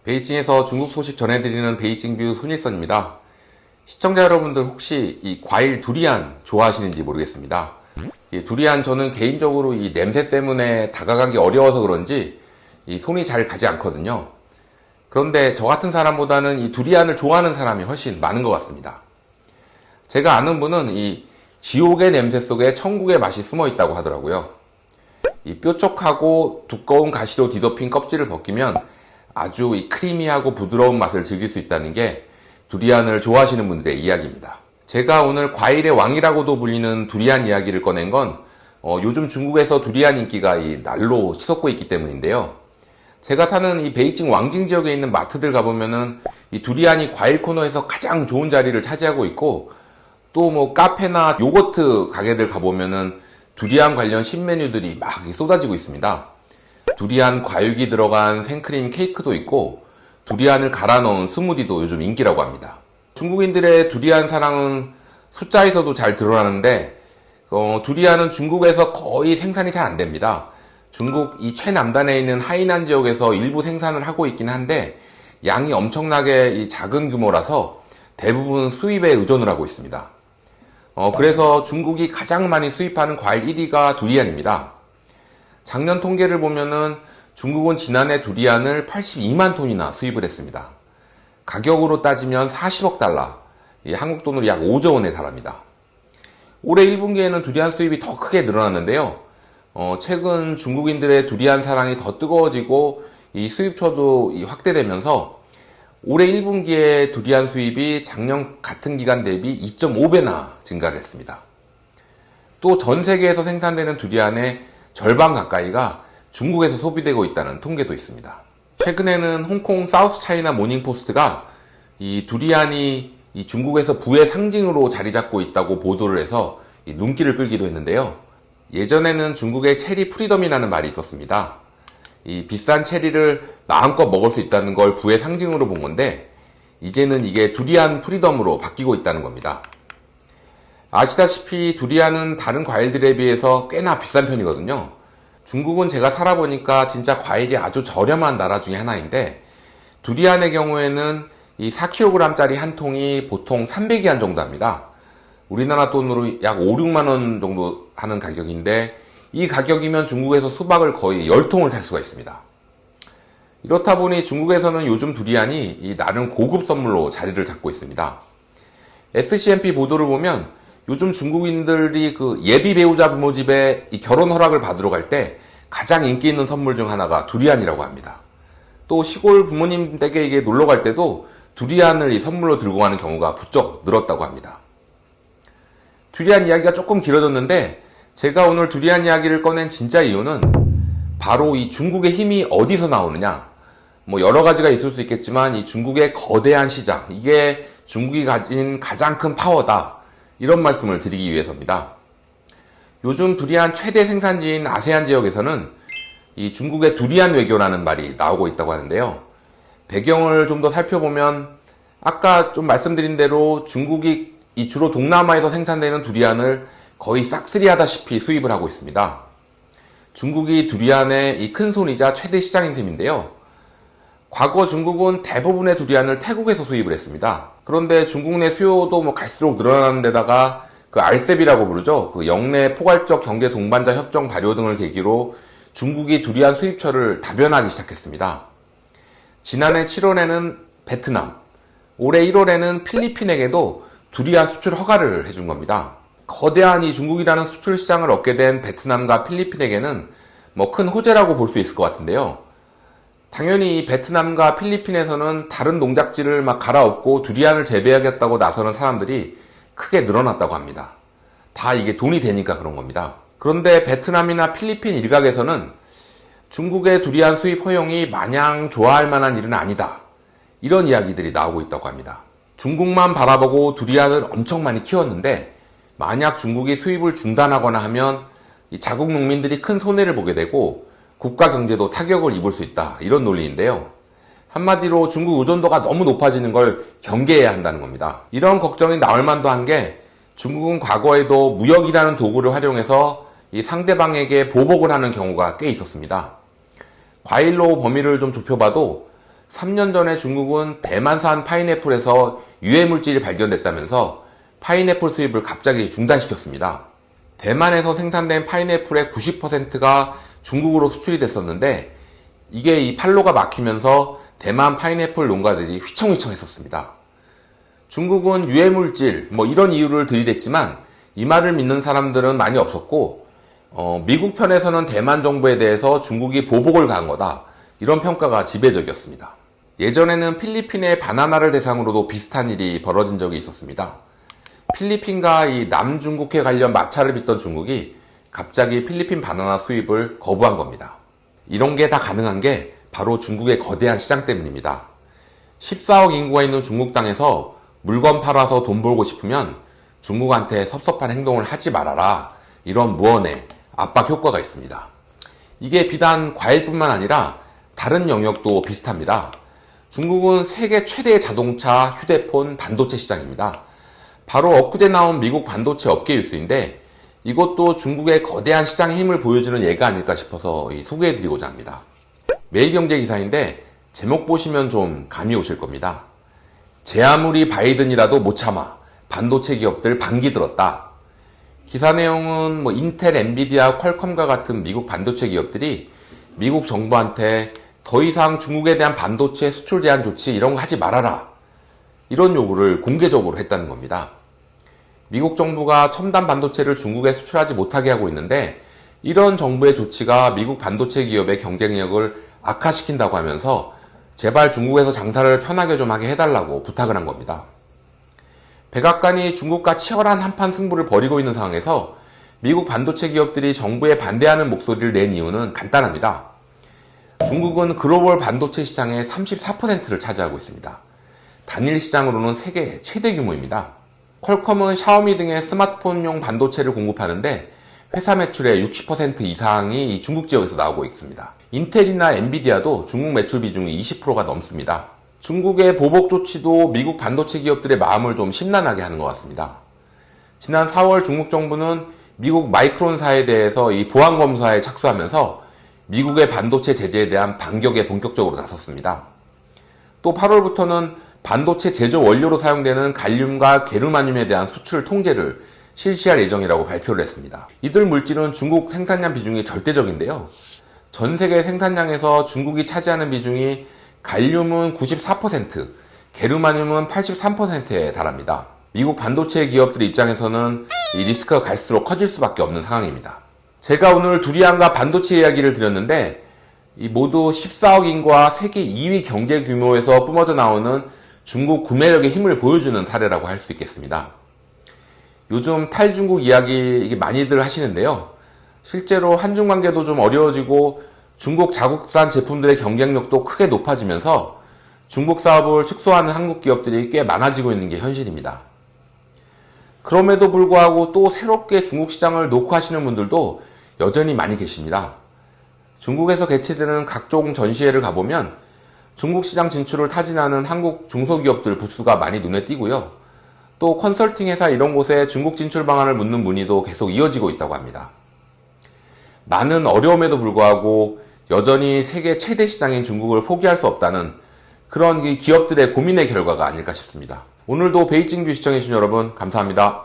베이징에서 중국 소식 전해드리는 베이징뷰 손일선입니다. 시청자 여러분들 혹시 이 과일 두리안 좋아하시는지 모르겠습니다. 이 두리안 저는 개인적으로 이 냄새 때문에 다가가기 어려워서 그런지 이 손이 잘 가지 않거든요. 그런데 저 같은 사람보다는 이 두리안을 좋아하는 사람이 훨씬 많은 것 같습니다. 제가 아는 분은 이 지옥의 냄새 속에 천국의 맛이 숨어 있다고 하더라고요. 이 뾰족하고 두꺼운 가시로 뒤덮인 껍질을 벗기면 아주 이 크리미하고 부드러운 맛을 즐길 수 있다는 게 두리안을 좋아하시는 분들의 이야기입니다. 제가 오늘 과일의 왕이라고도 불리는 두리안 이야기를 꺼낸 건 요즘 중국에서 두리안 인기가 이 날로 치솟고 있기 때문인데요. 제가 사는 이 베이징 왕징 지역에 있는 마트들 가보면은 이 두리안이 과일 코너에서 가장 좋은 자리를 차지하고 있고, 또 뭐 카페나 요거트 가게들 가보면은 두리안 관련 신메뉴들이 막 쏟아지고 있습니다. 두리안 과육이 들어간 생크림 케이크도 있고, 두리안을 갈아 넣은 스무디도 요즘 인기라고 합니다. 중국인들의 두리안 사랑은 숫자에서도 잘 드러나는데, 두리안은 중국에서 거의 생산이 잘 안 됩니다. 중국 이 최남단에 있는 하이난 지역에서 일부 생산을 하고 있긴 한데, 양이 엄청나게 이 작은 규모라서 대부분 수입에 의존을 하고 있습니다. 그래서 중국이 가장 많이 수입하는 과일 1위가 두리안입니다. 작년 통계를 보면은 중국은 지난해 두리안을 82만 톤이나 수입을 했습니다. 가격으로 따지면 40억 달러, 한국 돈으로 약 5조 원에 달합니다. 올해 1분기에는 두리안 수입이 더 크게 늘어났는데요. 최근 중국인들의 두리안 사랑이 더 뜨거워지고 이 수입처도 확대되면서 올해 1분기에 두리안 수입이 작년 같은 기간 대비 2.5배나 증가를 했습니다. 또 전 세계에서 생산되는 두리안의 절반 가까이가 중국에서 소비되고 있다는 통계도 있습니다. 최근에는 홍콩 사우스 차이나 모닝포스트가 이 두리안이 이 중국에서 부의 상징으로 자리 잡고 있다고 보도를 해서 이 눈길을 끌기도 했는데요. 예전에는 중국에 체리 프리덤이라는 말이 있었습니다. 이 비싼 체리를 마음껏 먹을 수 있다는 걸 부의 상징으로 본 건데, 이제는 이게 두리안 프리덤으로 바뀌고 있다는 겁니다. 아시다시피 두리안은 다른 과일들에 비해서 꽤나 비싼 편이거든요. 중국은 제가 살아보니까 진짜 과일이 아주 저렴한 나라 중에 하나인데, 두리안의 경우에는 이 4kg짜리 한 통이 보통 300위안 정도 합니다. 우리나라 돈으로 약 5, 6만 원 정도 하는 가격인데, 이 가격이면 중국에서 수박을 거의 10통을 살 수가 있습니다. 이렇다 보니 중국에서는 요즘 두리안이 나름 고급 선물로 자리를 잡고 있습니다. SCMP 보도를 보면 요즘 중국인들이 그 예비 배우자 부모 집에 이 결혼 허락을 받으러 갈 때 가장 인기 있는 선물 중 하나가 두리안이라고 합니다. 또 시골 부모님 댁에 놀러 갈 때도 두리안을 이 선물로 들고 가는 경우가 부쩍 늘었다고 합니다. 두리안 이야기가 조금 길어졌는데, 제가 오늘 두리안 이야기를 꺼낸 진짜 이유는 바로 이 중국의 힘이 어디서 나오느냐, 여러 가지가 있을 수 있겠지만 이 중국의 거대한 시장, 이게 중국이 가진 가장 큰 파워다, 이런 말씀을 드리기 위해서입니다. 요즘 두리안 최대 생산지인 아세안 지역에서는 이 중국의 두리안 외교라는 말이 나오고 있다고 하는데요. 배경을 좀 더 살펴보면 아까 좀 말씀드린 대로 중국이 이 주로 동남아에서 생산되는 두리안을 거의 싹쓸이하다시피 수입을 하고 있습니다. 중국이 두리안의 이 큰손이자 최대 시장인 셈인데요. 과거 중국은 대부분의 두리안을 태국에서 수입을 했습니다. 그런데 중국 내 수요도 갈수록 늘어나는 데다가 그 RCEP이라고 부르죠. 그 영내 포괄적 경제 동반자 협정 발효 등을 계기로 중국이 두리안 수입처를 다변화하기 시작했습니다. 지난해 7월에는 베트남, 올해 1월에는 필리핀에게도 두리안 수출 허가를 해준 겁니다. 거대한 이 중국이라는 수출 시장을 얻게 된 베트남과 필리핀에게는 큰 호재라고 볼 수 있을 것 같은데요. 당연히 이 베트남과 필리핀에서는 다른 농작지를 갈아엎고 두리안을 재배하겠다고 나서는 사람들이 크게 늘어났다고 합니다. 다 이게 돈이 되니까 그런 겁니다. 그런데 베트남이나 필리핀 일각에서는 중국의 두리안 수입 허용이 마냥 좋아할 만한 일은 아니다, 이런 이야기들이 나오고 있다고 합니다. 중국만 바라보고 두리안을 엄청 많이 키웠는데, 만약 중국이 수입을 중단하거나 하면 이 자국 농민들이 큰 손해를 보게 되고 국가 경제도 타격을 입을 수 있다, 이런 논리인데요. 한마디로 중국 의존도가 너무 높아지는 걸 경계해야 한다는 겁니다. 이런 걱정이 나올 만도 한 게, 중국은 과거에도 무역이라는 도구를 활용해서 이 상대방에게 보복을 하는 경우가 꽤 있었습니다. 과일로 범위를 좀 좁혀봐도 3년 전에 중국은 대만산 파인애플에서 유해물질이 발견됐다면서 파인애플 수입을 갑자기 중단시켰습니다. 대만에서 생산된 파인애플의 90%가 중국으로 수출이 됐었는데 이게 이 판로가 막히면서 대만 파인애플 농가들이 휘청휘청했었습니다. 중국은 유해물질 이런 이유를 들이댔지만 이 말을 믿는 사람들은 많이 없었고 미국 편에서는 대만 정부에 대해서 중국이 보복을 가한 거다 이런 평가가 지배적이었습니다. 예전에는 필리핀의 바나나를 대상으로도 비슷한 일이 벌어진 적이 있었습니다. 필리핀과 이 남중국해 관련 마찰을 빚던 중국이 갑자기 필리핀 바나나 수입을 거부한 겁니다. 이런 게 다 가능한 게 바로 중국의 거대한 시장 때문입니다. 14억 인구가 있는 중국 땅에서 물건 팔아서 돈 벌고 싶으면 중국한테 섭섭한 행동을 하지 말아라 이런 무언의 압박 효과가 있습니다. 이게 비단 과일뿐만 아니라 다른 영역도 비슷합니다. 중국은 세계 최대의 자동차, 휴대폰, 반도체 시장입니다. 바로 엊그제 나온 미국 반도체 업계 뉴스인데 이것도 중국의 거대한 시장의 힘을 보여주는 예가 아닐까 싶어서 소개해드리고자 합니다. 매일경제 기사인데 제목 보시면 좀 감이 오실 겁니다. 제 아무리 바이든이라도 못 참아 반도체 기업들 반기 들었다. 기사 내용은 인텔, 엔비디아, 퀄컴과 같은 미국 반도체 기업들이 미국 정부한테 더 이상 중국에 대한 반도체 수출 제한 조치 이런 거 하지 말아라 이런 요구를 공개적으로 했다는 겁니다. 미국 정부가 첨단 반도체를 중국에 수출하지 못하게 하고 있는데 이런 정부의 조치가 미국 반도체 기업의 경쟁력을 악화시킨다고 하면서 제발 중국에서 장사를 편하게 좀 하게 해달라고 부탁을 한 겁니다. 백악관이 중국과 치열한 한판 승부를 벌이고 있는 상황에서 미국 반도체 기업들이 정부에 반대하는 목소리를 낸 이유는 간단합니다. 중국은 글로벌 반도체 시장의 34%를 차지하고 있습니다. 단일 시장으로는 세계 최대 규모입니다. 퀄컴은 샤오미 등의 스마트폰용 반도체를 공급하는데 회사 매출의 60% 이상이 중국 지역에서 나오고 있습니다. 인텔이나 엔비디아도 중국 매출 비중이 20%가 넘습니다. 중국의 보복 조치도 미국 반도체 기업들의 마음을 좀 심란하게 하는 것 같습니다. 지난 4월 중국 정부는 미국 마이크론사에 대해서 이 보안 검사에 착수하면서 미국의 반도체 제재에 대한 반격에 본격적으로 나섰습니다. 또 8월부터는 반도체 제조 원료로 사용되는 갈륨과 게르마늄에 대한 수출 통제를 실시할 예정이라고 발표를 했습니다. 이들 물질은 중국 생산량 비중이 절대적인데요. 전 세계 생산량에서 중국이 차지하는 비중이 갈륨은 94%, 게르마늄은 83%에 달합니다. 미국 반도체 기업들 입장에서는 이 리스크가 갈수록 커질 수밖에 없는 상황입니다. 제가 오늘 두리안과 반도체 이야기를 드렸는데 이 모두 14억 인구와 세계 2위 경제 규모에서 뿜어져 나오는 중국 구매력의 힘을 보여주는 사례라고 할 수 있겠습니다. 요즘 탈중국 이야기 많이들 하시는데요. 실제로 한중 관계도 좀 어려워지고 중국 자국산 제품들의 경쟁력도 크게 높아지면서 중국 사업을 축소하는 한국 기업들이 꽤 많아지고 있는 게 현실입니다. 그럼에도 불구하고 또 새롭게 중국 시장을 녹화하시는 분들도 여전히 많이 계십니다. 중국에서 개최되는 각종 전시회를 가보면 중국 시장 진출을 타진하는 한국 중소기업들 부스가 많이 눈에 띄고요. 또 컨설팅 회사 이런 곳에 중국 진출 방안을 묻는 문의도 계속 이어지고 있다고 합니다. 많은 어려움에도 불구하고 여전히 세계 최대 시장인 중국을 포기할 수 없다는 그런 기업들의 고민의 결과가 아닐까 싶습니다. 오늘도 베이징 뷰 시청해주신 여러분 감사합니다.